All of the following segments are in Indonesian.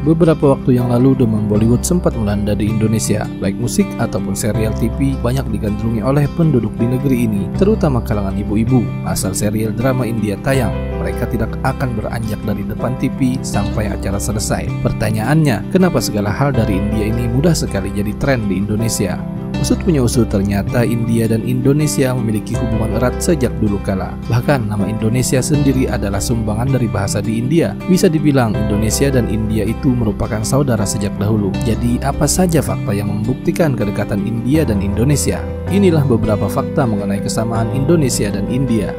Beberapa waktu yang lalu demam Bollywood sempat melanda di Indonesia. Baik musik ataupun serial TV banyak digandrungi oleh penduduk di negeri ini, terutama kalangan ibu-ibu. Asal serial drama India tayang, mereka tidak akan beranjak dari depan TV sampai acara selesai. Pertanyaannya, kenapa segala hal dari India ini mudah sekali jadi tren di Indonesia? Usut punya usut, ternyata India dan Indonesia memiliki hubungan erat sejak dulu kala. Bahkan nama Indonesia sendiri adalah sumbangan dari bahasa di India. Bisa dibilang Indonesia dan India itu merupakan saudara sejak dahulu. Jadi apa saja fakta yang membuktikan kedekatan India dan Indonesia? Inilah beberapa fakta mengenai kesamaan Indonesia dan India.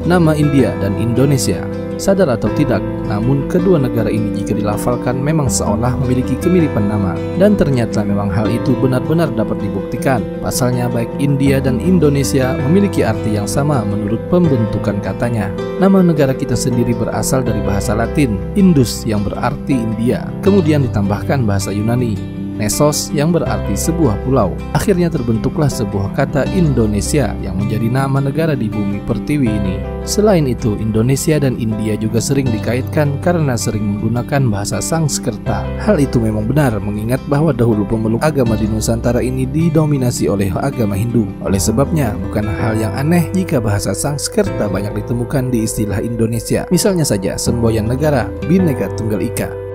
Nama India dan Indonesia. Sadar atau tidak, namun kedua negara ini jika dilafalkan memang seolah memiliki kemiripan nama. Dan ternyata memang hal itu benar-benar dapat dibuktikan. Pasalnya baik India dan Indonesia memiliki arti yang sama menurut pembentukan katanya. Nama negara kita sendiri berasal dari bahasa Latin, Indus yang berarti India. Kemudian ditambahkan bahasa Yunani, Nesos yang berarti sebuah pulau. Akhirnya terbentuklah sebuah kata Indonesia yang menjadi nama negara di bumi pertiwi ini. Selain itu, Indonesia dan India juga sering dikaitkan karena sering menggunakan bahasa Sanskerta. Hal itu memang benar mengingat bahwa dahulu pemeluk agama di Nusantara ini didominasi oleh agama Hindu. Oleh sebabnya, bukan hal yang aneh jika bahasa Sanskerta banyak ditemukan di istilah Indonesia. Misalnya saja semboyan negara, Bhinneka Tunggal Ika.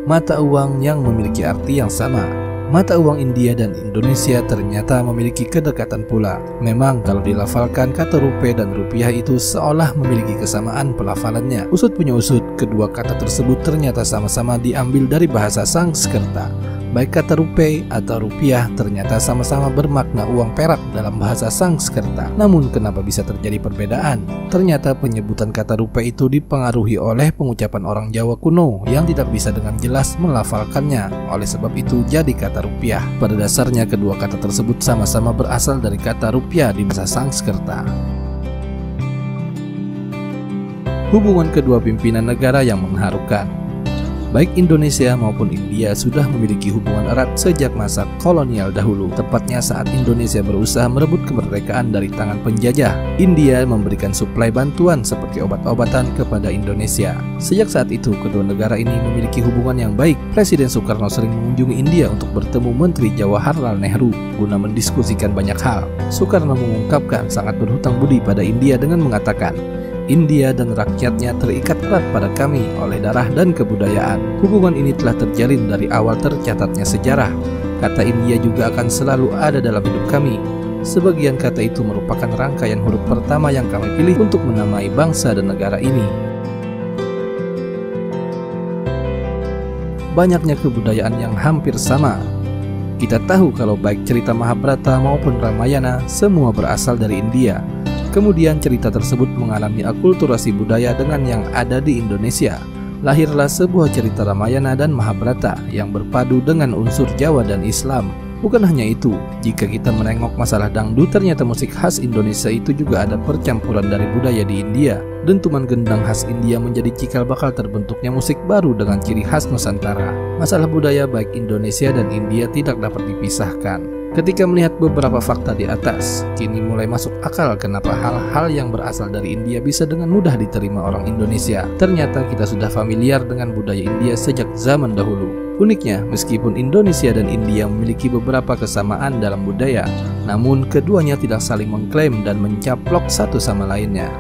Mata uang yang memiliki arti yang sama. Mata uang India dan Indonesia ternyata memiliki kedekatan pula. Memang kalau dilafalkan kata rupiah dan rupiah itu seolah memiliki kesamaan pelafalannya. Usut punya usut, kedua kata tersebut ternyata sama-sama diambil dari bahasa Sanskerta. Baik kata rupiah atau rupiah ternyata sama-sama bermakna uang perak dalam bahasa Sanskerta. Namun kenapa bisa terjadi perbedaan? Ternyata penyebutan kata rupiah itu dipengaruhi oleh pengucapan orang Jawa kuno yang tidak bisa dengan jelas melafalkannya. Oleh sebab itu jadi kata rupiah. Pada dasarnya kedua kata tersebut sama-sama berasal dari kata rupiah di bahasa Sanskerta. Hubungan kedua pimpinan negara yang mengharukan. Baik Indonesia maupun India sudah memiliki hubungan erat sejak masa kolonial dahulu. Tepatnya saat Indonesia berusaha merebut kemerdekaan dari tangan penjajah, India memberikan suplai bantuan seperti obat-obatan kepada Indonesia. Sejak saat itu, kedua negara ini memiliki hubungan yang baik. Presiden Soekarno sering mengunjungi India untuk bertemu Menteri Jawaharlal Nehru guna mendiskusikan banyak hal. Soekarno mengungkapkan sangat berhutang budi pada India dengan mengatakan, India dan rakyatnya terikat erat pada kami oleh darah dan kebudayaan. Hubungan ini telah terjalin dari awal tercatatnya sejarah. Kata India juga akan selalu ada dalam hidup kami. Sebagian kata itu merupakan rangkaian huruf pertama yang kami pilih untuk menamai bangsa dan negara ini. Banyaknya kebudayaan yang hampir sama. Kita tahu kalau baik cerita Mahabharata maupun Ramayana semua berasal dari India. Kemudian cerita tersebut mengalami akulturasi budaya dengan yang ada di Indonesia. Lahirlah sebuah cerita Ramayana dan Mahabharata yang berpadu dengan unsur Jawa dan Islam. Bukan hanya itu, jika kita menengok masalah dangdut, ternyata musik khas Indonesia itu juga ada percampuran dari budaya di India. Dentuman gendang khas India menjadi cikal bakal terbentuknya musik baru dengan ciri khas Nusantara. Masalah budaya baik Indonesia dan India tidak dapat dipisahkan. Ketika melihat beberapa fakta di atas, kini mulai masuk akal kenapa hal-hal yang berasal dari India bisa dengan mudah diterima orang Indonesia. Ternyata kita sudah familiar dengan budaya India sejak zaman dahulu. Uniknya, meskipun Indonesia dan India memiliki beberapa kesamaan dalam budaya, namun keduanya tidak saling mengklaim dan mencaplok satu sama lainnya.